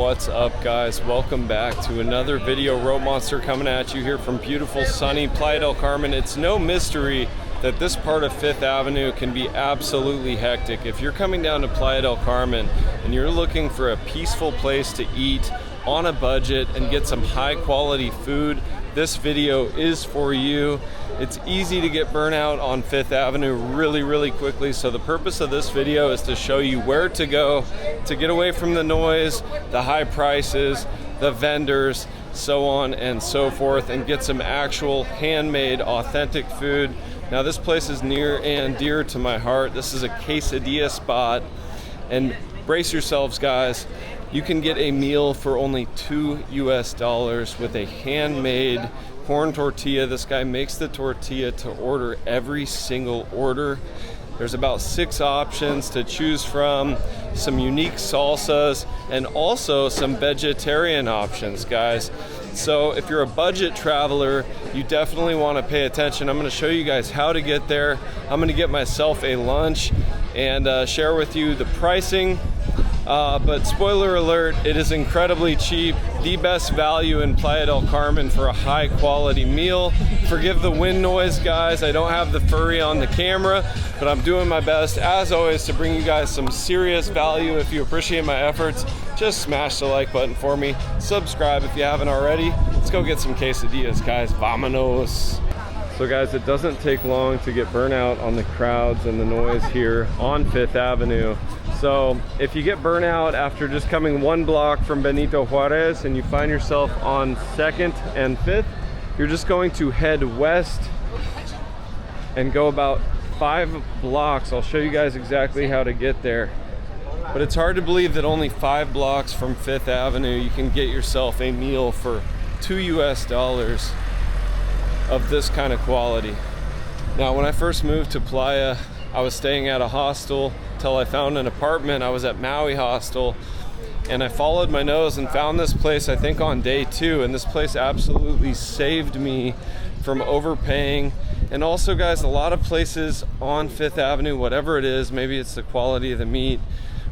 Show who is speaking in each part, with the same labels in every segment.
Speaker 1: What's up, guys? Welcome back to another video. Rope Monster coming at you here from beautiful sunny Playa del Carmen. It's no mystery that this part of Fifth Avenue can be absolutely hectic. If you're coming down to Playa del Carmen and you're looking for a peaceful place to eat on a budget and get some high quality food, this video is for you. It's easy to get burnout on Fifth Avenue really quickly, so the purpose of this video is to show you where to go to get away from the noise, the high prices, the vendors, so on and so forth, and get some actual handmade authentic food. Now this place is near and dear to my heart. This is a quesadilla spot, and brace yourselves, guys. You can get a meal for only $2 US with a handmade corn tortilla. This guy makes the tortilla to order every single order. There's about 6 options to choose from, some unique salsas, and also some vegetarian options, guys. So if you're a budget traveler, you definitely want to pay attention. I'm going to show you guys how to get there. I'm going to get myself a lunch and share with you the pricing. But spoiler alert, it is incredibly cheap, the best value in Playa del Carmen for a high quality meal. Forgive the wind noise, guys. I don't have the furry on the camera, but I'm doing my best, as always, to bring you guys some serious value. If you appreciate my efforts, just smash the like button for me. Subscribe if you haven't already. Let's go get some quesadillas, guys. Vamanos. So guys, it doesn't take long to get burnout on the crowds and the noise here on Fifth Avenue. So if you get burnout after just coming 1 block from Benito Juarez and you find yourself on 2nd and 5th, you're just going to head west and go about 5 blocks. I'll show you guys exactly how to get there. But it's hard to believe that only 5 blocks from Fifth Avenue you can get yourself a meal for $2 US of this kind of quality. Now, when I first moved to Playa, I was staying at a hostel till I found an apartment. I was at Maui Hostel, and I followed my nose and found this place, I think on day 2, and this place absolutely saved me from overpaying. And also, guys, a lot of places on Fifth Avenue, whatever it is, maybe it's the quality of the meat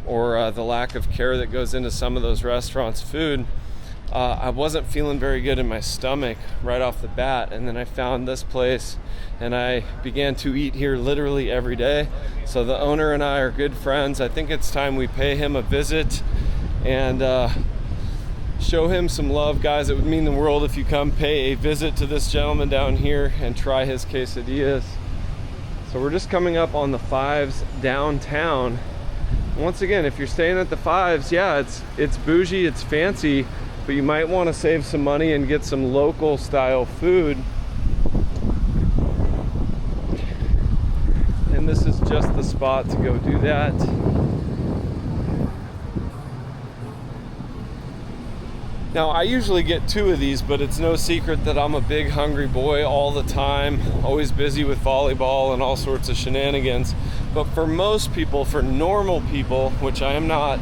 Speaker 1: or the lack of care that goes into some of those restaurants' food, I wasn't feeling very good in my stomach right off the bat, and then I found this place and I began to eat here literally every day. So the owner and I are good friends. I think it's time we pay him a visit and show him some love, guys. It would mean the world if you come pay a visit to this gentleman down here and try his quesadillas. So we're just coming up on the 5s downtown. Once again, if you're staying at the 5s, yeah, it's bougie, it's fancy, but you might want to save some money and get some local style food. And this is just the spot to go do that. Now, I usually get 2 of these, but it's no secret that I'm a big hungry boy all the time, always busy with volleyball and all sorts of shenanigans. But for most people, for normal people, which I am not,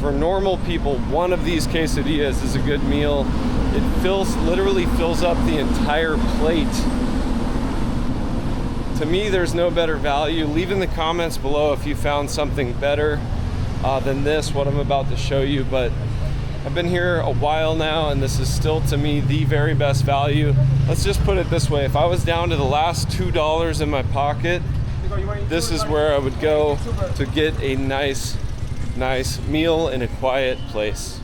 Speaker 1: for normal people, one of these quesadillas is a good meal. It literally fills up the entire plate. To me, there's no better value. Leave in the comments below if you found something better than this, what I'm about to show you. But I've been here a while now, and this is still, to me, the very best value. Let's just put it this way. If I was down to the last $2 in my pocket, this is where I would go to get a nice meal in a quiet place.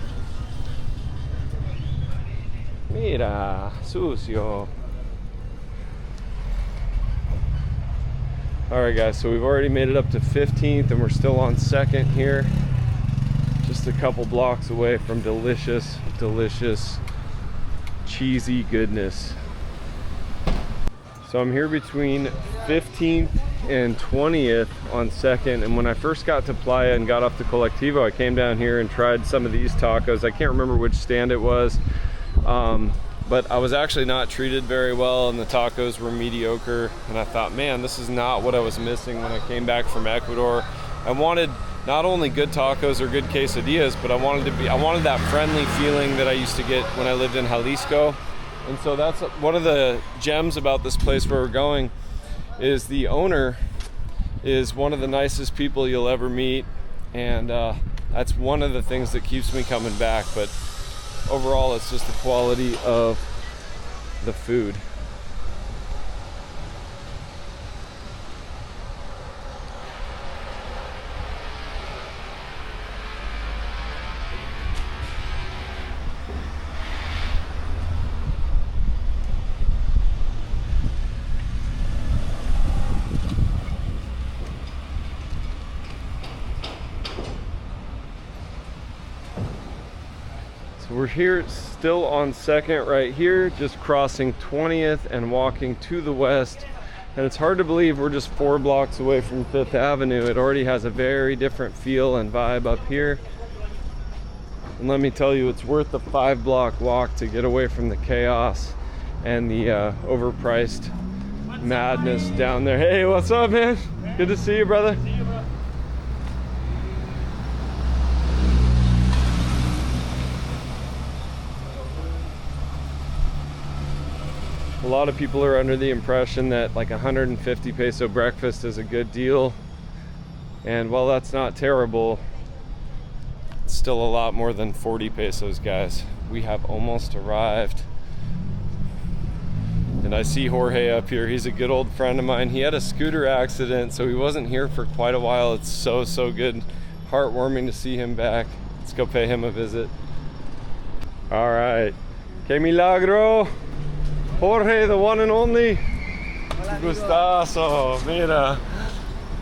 Speaker 1: Mira, sucio. Alright, guys, so we've already made it up to 15th and we're still on 2nd here. Just a couple blocks away from delicious cheesy goodness. So I'm here between 15th and 20th on 2nd, and when I first got to Playa and got off the Colectivo, I came down here and tried some of these tacos. I can't remember which stand it was, but I was actually not treated very well, and the tacos were mediocre, and I thought, man, this is not what I was missing when I came back from Ecuador. I wanted not only good tacos or good quesadillas, but I wanted that friendly feeling that I used to get when I lived in Jalisco. And so that's one of the gems about this place where we're going, is the owner is one of the nicest people you'll ever meet, and That's one of the things that keeps me coming back, but overall it's just the quality of the food. We're here still on 2nd right here, just crossing 20th and walking to the west. And it's hard to believe we're just 4 blocks away from 5th Avenue. It already has a very different feel and vibe up here. And let me tell you, it's worth the 5-block walk to get away from the chaos and the overpriced madness down there. Hey, what's up, man? Good to see you, brother. A lot of people are under the impression that like 150 peso breakfast is a good deal. And while that's not terrible, it's still a lot more than 40 pesos, guys. We have almost arrived. And I see Jorge up here. He's a good old friend of mine. He had a scooter accident, so he wasn't here for quite a while. It's so good. Heartwarming to see him back. Let's go pay him a visit. All right. Que milagro. Jorge, the one and only.
Speaker 2: Hola,
Speaker 1: Gustazo, mira.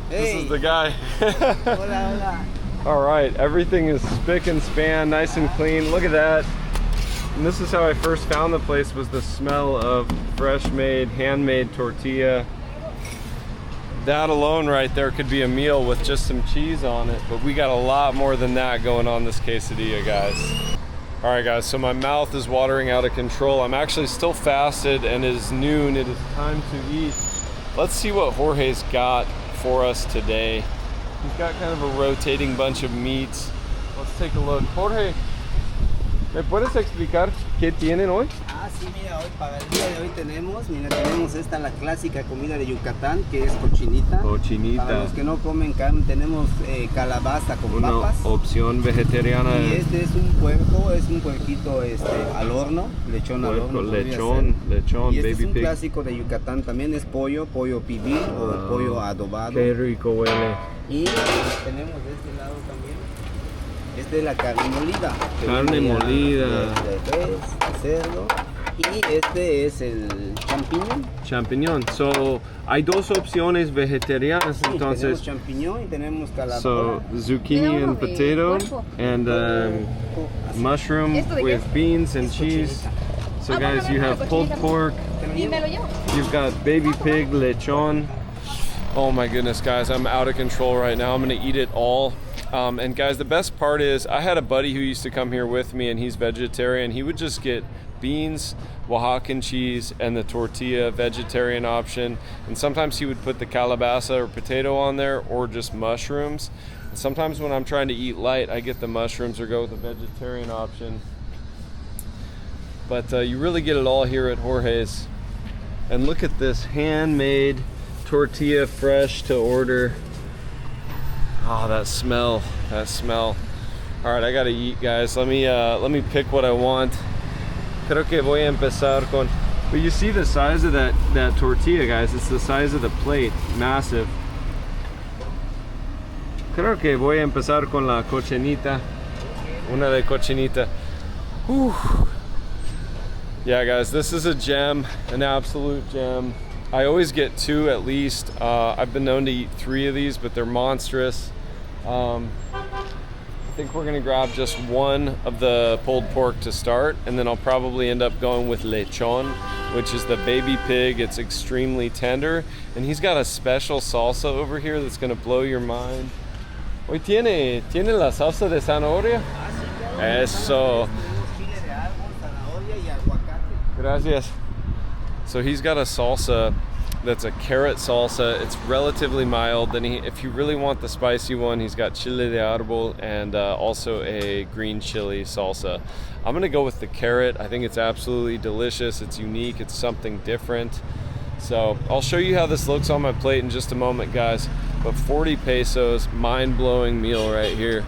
Speaker 2: Hey.
Speaker 1: This is the guy.
Speaker 2: Hola, hola.
Speaker 1: All right, everything is spick and span, nice and clean. Look at that. And this is how I first found the place, was the smell of fresh made, handmade tortilla. That alone right there could be a meal with just some cheese on it, but we got a lot more than that going on this quesadilla, guys. All right, guys, so my mouth is watering out of control. I'm actually still fasted and it is noon. It is time to eat. Let's see what Jorge's got for us today. He's got kind of a rotating bunch of meats. Let's take a look. Jorge, ¿me puedes explicar qué tienen hoy?
Speaker 2: Ah, sí, mira, hoy para el día de hoy tenemos esta, la clásica comida de Yucatán, que es cochinita.
Speaker 1: Cochinita.
Speaker 2: Para los que no comen carne, tenemos calabaza con
Speaker 1: Una
Speaker 2: papas.
Speaker 1: opción vegetariana.
Speaker 2: Y este es un puerco, es un puerquito al horno, lechón al horno.
Speaker 1: Lechón,
Speaker 2: y este
Speaker 1: baby
Speaker 2: es un
Speaker 1: pig.
Speaker 2: clásico de Yucatán, también es pollo pibil o pollo adobado.
Speaker 1: Qué rico huele.
Speaker 2: Y tenemos de este lado también. Esta es la carne molida.
Speaker 1: Carne molida.
Speaker 2: De res, de cerdo. Y este es el champiñón.
Speaker 1: Champiñón. So, hay dos opciones vegetarianas,
Speaker 2: Sí,
Speaker 1: entonces.
Speaker 2: tenemos champiñón y tenemos calabaza.
Speaker 1: So, zucchini and potato and mushroom with beans and cheese. So guys, you have pulled pork. You've got baby pig, lechon. Oh my goodness, guys, I'm out of control right now. I'm gonna eat it all. And guys, the best part is I had a buddy who used to come here with me and he's vegetarian. He would just get beans, Oaxacan cheese, and the tortilla vegetarian option. And sometimes he would put the calabaza or potato on there or just mushrooms. And sometimes when I'm trying to eat light, I get the mushrooms or go with the vegetarian option. But you really get it all here at Jorge's. And look at this handmade tortilla, fresh to order. Oh, that smell. All right, I gotta eat, guys. Let me pick what I want. Creo que voy a empezar con. But you see the size of that tortilla, guys. It's the size of the plate, massive. Creo que voy a empezar con la cochinita. Una de cochinita. Whew. Yeah, guys, this is a gem, an absolute gem. I always get 2 at least. I've been known to eat 3 of these, but they're monstrous. I think we're gonna grab just 1 of the pulled pork to start, and then I'll probably end up going with lechon, which is the baby pig. It's extremely tender, and he's got a special salsa over here that's gonna blow your mind. Hoy tiene la salsa de zanahoria? Eso. Gracias. So he's got a salsa that's a carrot salsa. It's relatively mild. Then if you really want the spicy one, he's got chile de árbol and also a green chili salsa. I'm gonna go with the carrot. I think it's absolutely delicious. It's unique. It's something different. So I'll show you how this looks on my plate in just a moment, guys. But 40 pesos, mind-blowing meal right here.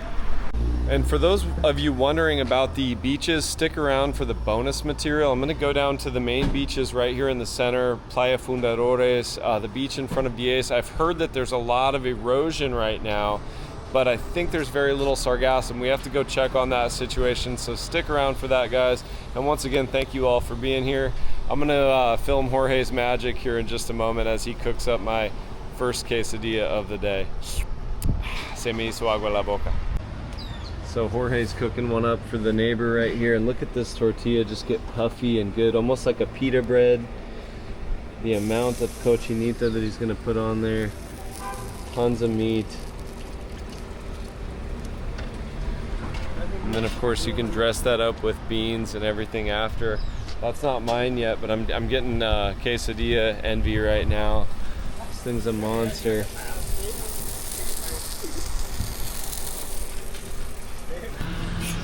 Speaker 1: And for those of you wondering about the beaches, stick around for the bonus material. I'm gonna go down to the main beaches right here in the center, Playa Fundadores, the beach in front of Diez. I've heard that there's a lot of erosion right now, but I think there's very little sargassum. We have to go check on that situation, so stick around for that, guys. And once again, thank you all for being here. I'm gonna film Jorge's magic here in just a moment as he cooks up my first quesadilla of the day. Se me hizo agua la boca. So Jorge's cooking one up for the neighbor right here, and look at this tortilla just get puffy and good, almost like a pita bread. The amount of cochinita that he's gonna put on there, tons of meat. And then of course you can dress that up with beans and everything after. That's not mine yet, but I'm getting quesadilla envy right now. This thing's a monster.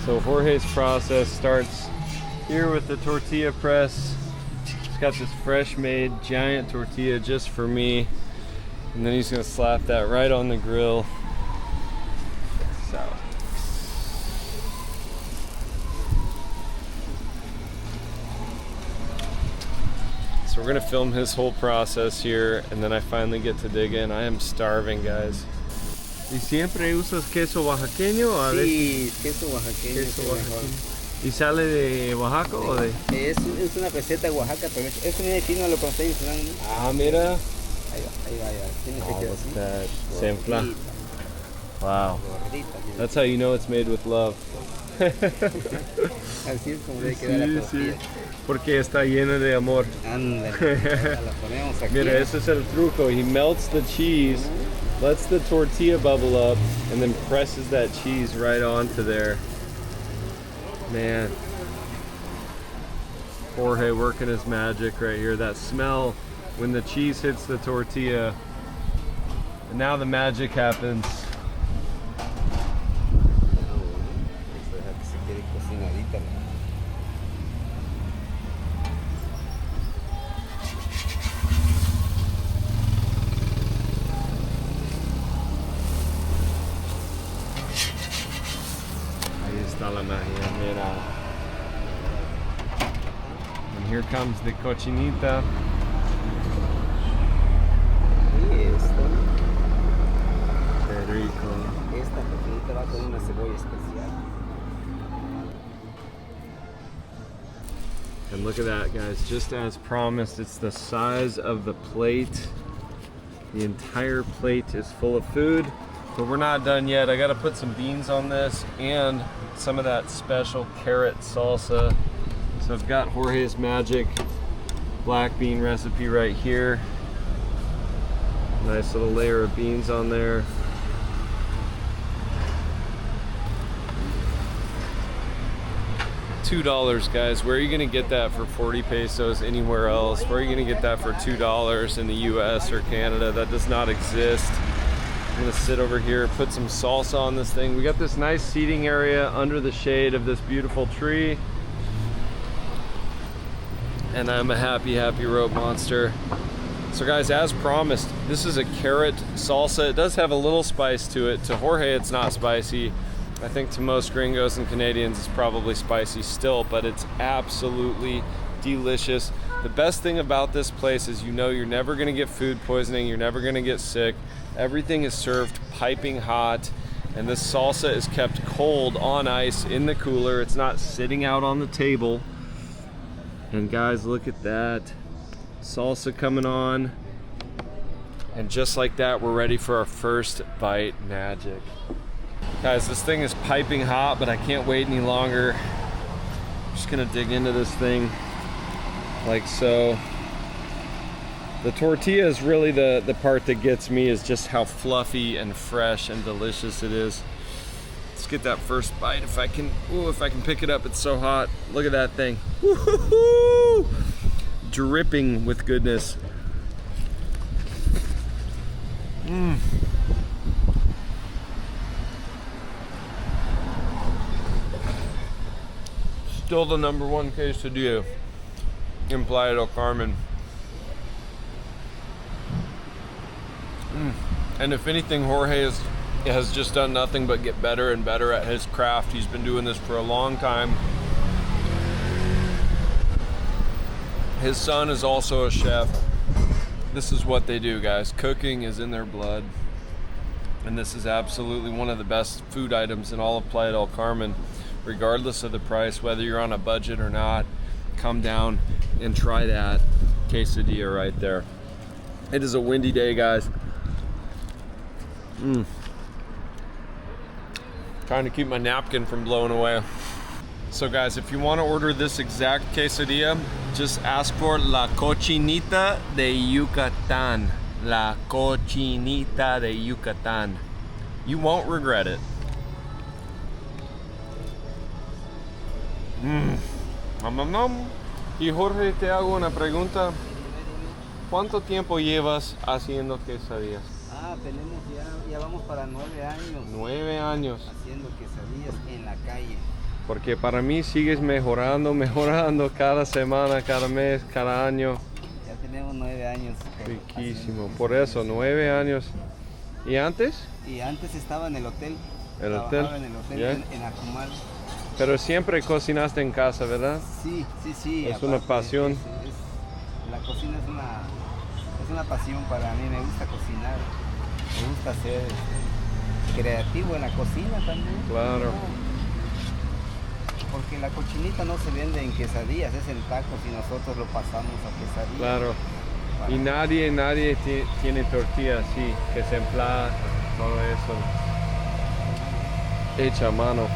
Speaker 1: So Jorge's process starts here with the tortilla press. He's got this fresh made giant tortilla just for me. And then he's gonna slap that right on the grill. So. So we're gonna film his whole process here, and then I finally get to dig in. I am starving, guys. ¿Y siempre usas queso oaxaqueño o a veces?
Speaker 2: Sí, queso oaxaqueño.
Speaker 1: Queso oaxaqueño. ¿Y sale de Oaxaca o de...?
Speaker 2: Es una receta de Oaxaca, pero eso viene chino, lo conocéis, ¿no?
Speaker 1: Ah, mira.
Speaker 2: Ahí va. Tiene que
Speaker 1: Oh,
Speaker 2: quedar
Speaker 1: what's
Speaker 2: así.
Speaker 1: that? Se infla.
Speaker 2: Gordita,
Speaker 1: Wow.
Speaker 2: gordita.
Speaker 1: That's how you know it's made with love.
Speaker 2: Así es como debe quedar la tortilla.
Speaker 1: Porque está llena de amor.
Speaker 2: Ándale, la ponemos aquí.
Speaker 1: Mira, ese es el truco. He melts the cheese, lets the tortilla bubble up, and then presses that cheese right onto there. Man. Jorge working his magic right here. That smell when the cheese hits the tortilla. And now the magic happens.
Speaker 2: Deja que se quede cocinadita.
Speaker 1: Ahí está la magia, mira. And here comes the cochinita.
Speaker 2: Y esto,
Speaker 1: Qué rico.
Speaker 2: esta cochinita va con una cebolla especial.
Speaker 1: And look at that, guys. Just as promised, it's the size of the plate. The entire plate is full of food, but we're not done yet. I gotta put some beans on this and some of that special carrot salsa. So I've got Jorge's magic black bean recipe right here. Nice little layer of beans on there. $2, guys. Where are you gonna get that for 40 pesos anywhere else? Where are you gonna get that for $2 in the US or Canada? That does not exist. I'm gonna sit over here, put some salsa on this thing. We got this nice seating area under the shade of this beautiful tree. And I'm a happy, happy rope monster. So guys, as promised, this is a carrot salsa. It does have a little spice to it. To Jorge, it's not spicy. I think to most gringos and Canadians, it's probably spicy still, but it's absolutely delicious. The best thing about this place is you know you're never gonna get food poisoning, you're never gonna get sick. Everything is served piping hot, and this salsa is kept cold on ice in the cooler. It's not sitting out on the table. And guys, look at that. Salsa coming on. And just like that, we're ready for our first bite magic. Guys, this thing is piping hot, but I can't wait any longer. I'm just gonna dig into this thing like so. The tortilla is really the part that gets me, is just how fluffy and fresh and delicious it is. Let's get that first bite if I can. Ooh, if I can pick it up, it's so hot. Look at that thing. Woo-hoo-hoo! Dripping with goodness. Mmm. Still the #1 quesadilla in Playa del Carmen. And if anything, Jorge is has just done nothing but get better and better at his craft. He's been doing this for a long time. His son is also a chef. This is what they do, guys. Cooking is in their blood. And this is absolutely one of the best food items in all of Playa del Carmen, regardless of the price, whether you're on a budget or not. Come down and try that quesadilla right there. It is a windy day, guys. Trying to keep my napkin from blowing away. So guys, if you want to order this exact quesadilla, just ask for la cochinita de Yucatan. La cochinita de Yucatan. You won't regret it. Y Jorge, te hago una pregunta. ¿Cuánto tiempo llevas haciendo quesadillas?
Speaker 2: Tenemos ya vamos para 9 años.
Speaker 1: 9 años.
Speaker 2: Haciendo quesadillas en la calle.
Speaker 1: Porque para mí sigues mejorando cada semana, cada mes, cada año.
Speaker 2: Ya tenemos 9 años.
Speaker 1: Riquísimo. Por eso, 9 años. ¿Y antes?
Speaker 2: Y antes estaba en el hotel.
Speaker 1: ¿El hotel?
Speaker 2: En el hotel,
Speaker 1: Yeah.
Speaker 2: en Acumal.
Speaker 1: Pero siempre cocinaste en casa, ¿verdad?
Speaker 2: Sí.
Speaker 1: Es
Speaker 2: aparte,
Speaker 1: una pasión.
Speaker 2: La cocina es una pasión para mí. Me gusta cocinar. Me gusta ser creativo en la cocina también.
Speaker 1: Claro.
Speaker 2: Porque la cochinita no se vende en quesadillas, es en tacos y nosotros lo pasamos a quesadillas.
Speaker 1: Claro. Y nadie tiene tortilla así, que se emplea todo eso. Hecha a mano.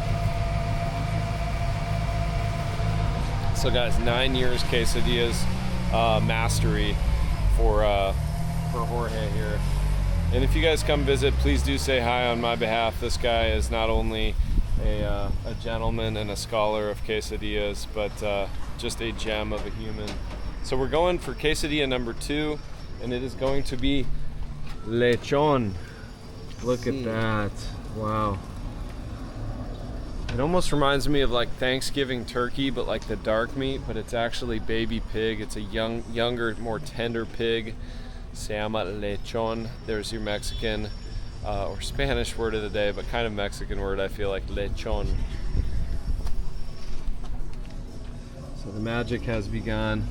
Speaker 1: So guys, 9 years quesadillas mastery for Jorge here. And if you guys come visit, please do say hi on my behalf. This guy is not only a gentleman and a scholar of quesadillas, but just a gem of a human. So we're going for quesadilla number 2, and it is going to be lechon. Look at that. Wow. It almost reminds me of like Thanksgiving turkey, but like the dark meat, but it's actually baby pig. It's a younger, more tender pig. Se llama lechon. There's your Mexican or Spanish word of the day, but kind of Mexican word, I feel like, lechon. So the magic has begun.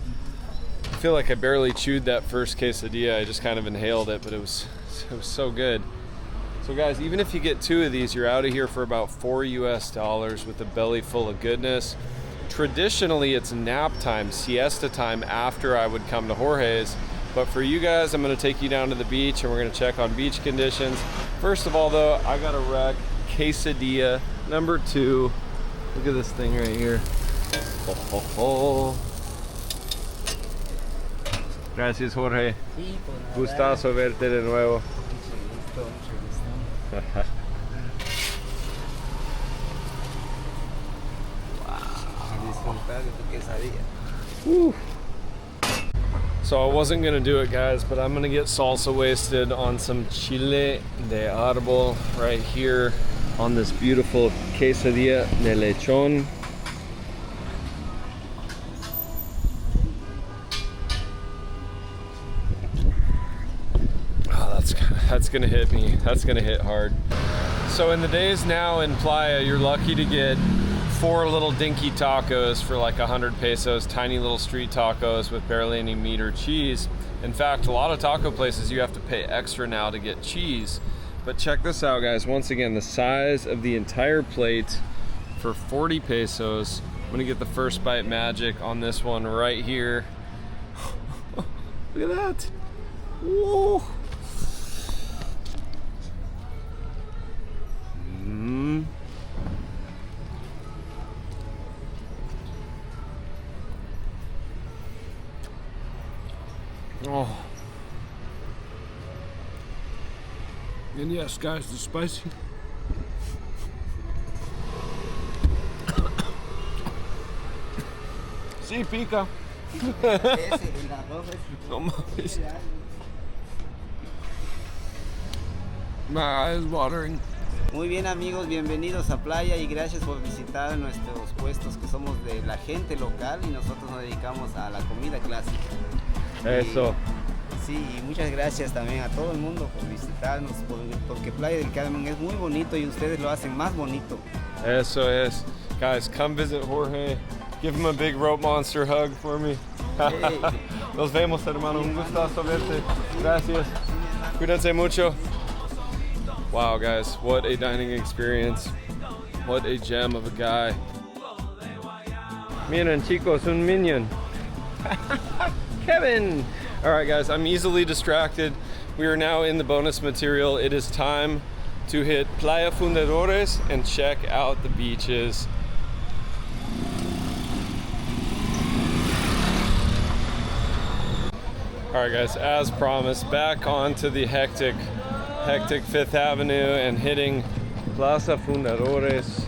Speaker 1: I feel like I barely chewed that first quesadilla. I just kind of inhaled it, but it was so good. So guys, even if you get 2 of these, you're out of here for about $4 US with a belly full of goodness. Traditionally, it's nap time, siesta time after I would come to Jorge's. But for you guys, I'm gonna take you down to the beach and we're gonna check on beach conditions. First of all though, I got a wreck quesadilla number 2. Look at this thing right here. Gracias, Jorge. Gustazo verte de nuevo.
Speaker 2: Mucho gusto. Disfrutar de tu quesadilla.
Speaker 1: So I wasn't gonna do it, guys, but I'm gonna get salsa wasted on some chile de árbol right here on this beautiful quesadilla de lechon. Oh, that's gonna hit me. That's gonna hit hard. So in the days now in Playa, you're lucky to get 4 little dinky tacos for like 100 pesos, tiny little street tacos with barely any meat or cheese. In fact, a lot of taco places you have to pay extra now to get cheese. But check this out, guys. Once again, the size of the entire plate for 40 pesos. I'm gonna get the first bite magic on this one right here. Look at that. Whoa. Oh. And yes, guys, the spicy. Sí, pica. No mames. My eye is watering.
Speaker 2: Muy bien, amigos, bienvenidos a Playa y gracias por visitar nuestros puestos, que somos de la gente local y nosotros nos dedicamos a la comida clásica.
Speaker 1: Eso.
Speaker 2: Sí, y muchas gracias también a todo el mundo por visitarnos, porque Playa del Carmen es muy bonito y ustedes lo hacen más bonito.
Speaker 1: Eso es. Guys, come visit Jorge. Give him a big rope monster hug for me.
Speaker 2: Hey.
Speaker 1: Nos vemos, hermano. Un gustazo verte. Gracias. Cuídense mucho. Wow, guys, what a dining experience. What a gem of a guy. Miren, chicos, un minion. Kevin! Alright, guys, I'm easily distracted. We are now in the bonus material. It is time to hit Playa Fundadores and check out the beaches. Alright, guys, as promised, back onto the hectic Fifth Avenue and hitting Plaza Fundadores.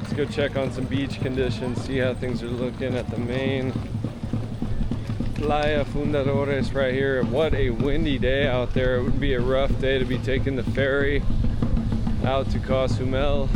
Speaker 1: Let's go check on some beach conditions, see how things are looking at the main Playa Fundadores right here. What a windy day out there. It would be a rough day to be taking the ferry out to Cozumel.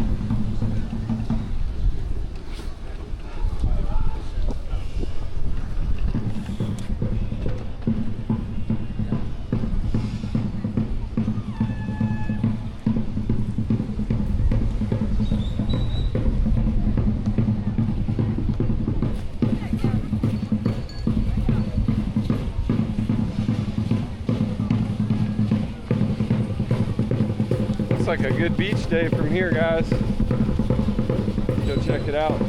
Speaker 1: Looks like a good beach day from here, guys. Go check it out.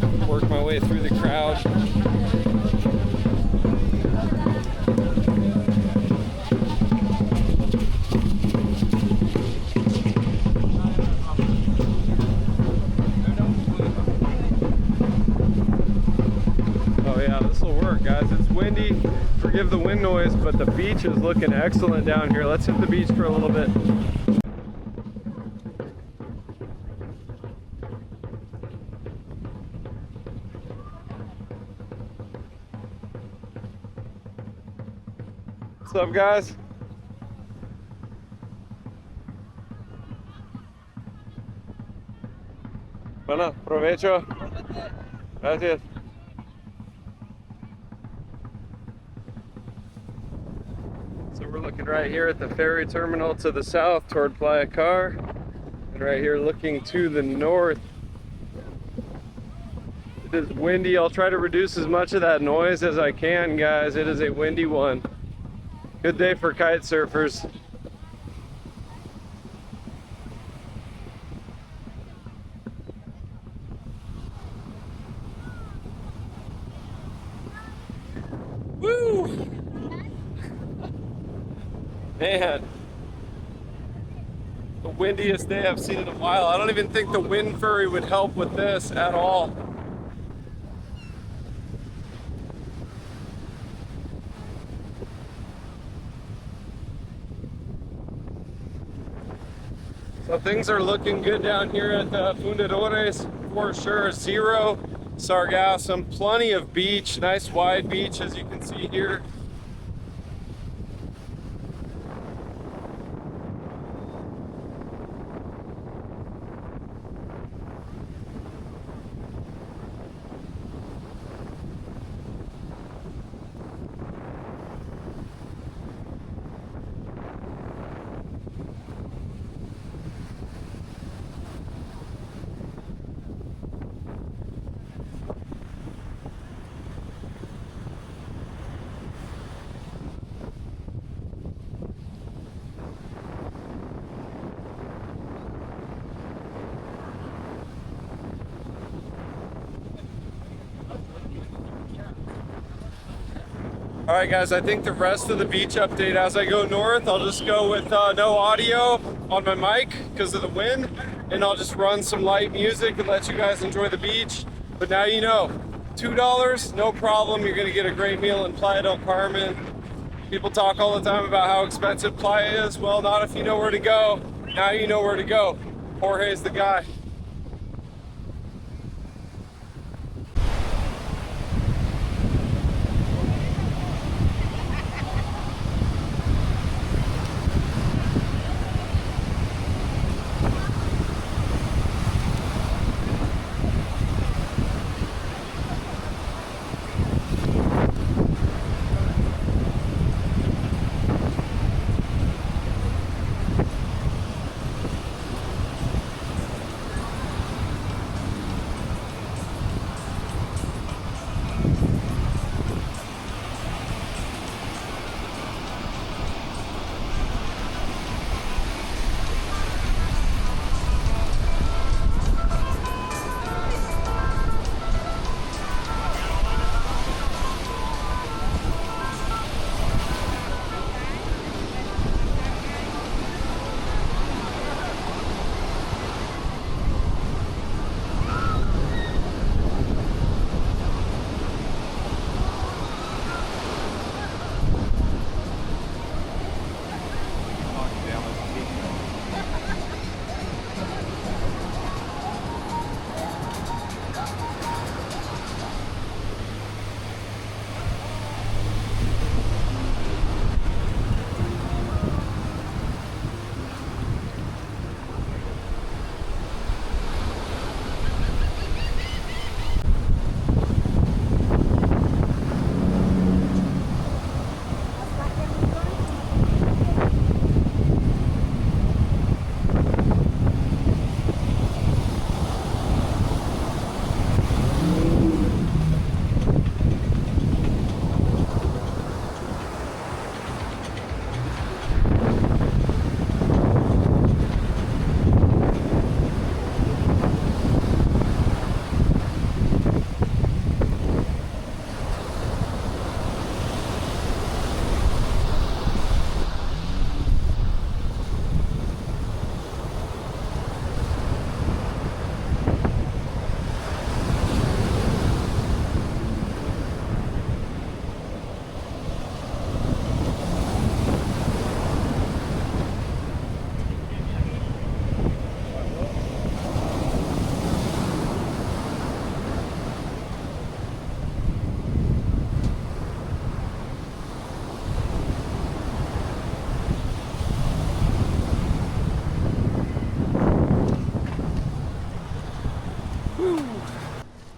Speaker 1: I work my way through the crowd. Guys, it's windy, forgive the wind noise, but the beach is looking excellent down here. Let's hit the beach for a little bit. What's up, guys? Bueno, provecho. Gracias. We're looking right here at the ferry terminal to the south toward Playa Car, and right here looking to the north. It is windy. I'll try to reduce as much of that noise as I can, guys. It is a windy one. Good day for kite surfers. Woo! Man, the windiest day I've seen in a while. I don't even think the wind ferry would help with this at all. So things are looking good down here at the Fundadores for sure. Zero sargassum, plenty of beach, nice wide beach as you can see here. All right, guys, I think the rest of the beach update as I go north, I'll just go with no audio on my mic because of the wind, and I'll just run some light music and let you guys enjoy the beach. But now you know, $2, no problem. You're gonna get a great meal in Playa del Carmen. People talk all the time about how expensive Playa is. Well, not if you know where to go. Now you know where to go. Jorge's the guy.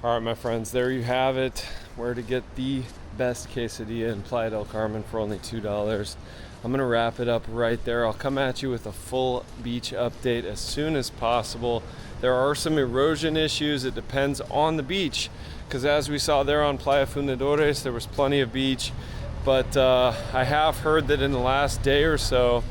Speaker 1: All right, my friends, there you have it. Where to get the best quesadilla in Playa del Carmen for only $2. I'm gonna wrap it up right there. I'll come at you with a full beach update as soon as possible. There are some erosion issues. It depends on the beach, because as we saw there on Playa Fundadores, there was plenty of beach. But I have heard that in the last day or so,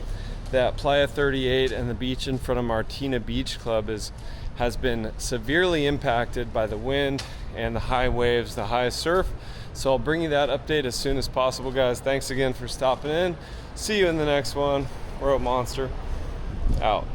Speaker 1: that Playa 38 and the beach in front of Martina Beach Club has been severely impacted by the wind and the high waves, the high surf. So I'll bring you that update as soon as possible, guys. Thanks again for stopping in. See you in the next one. Rope Monster out.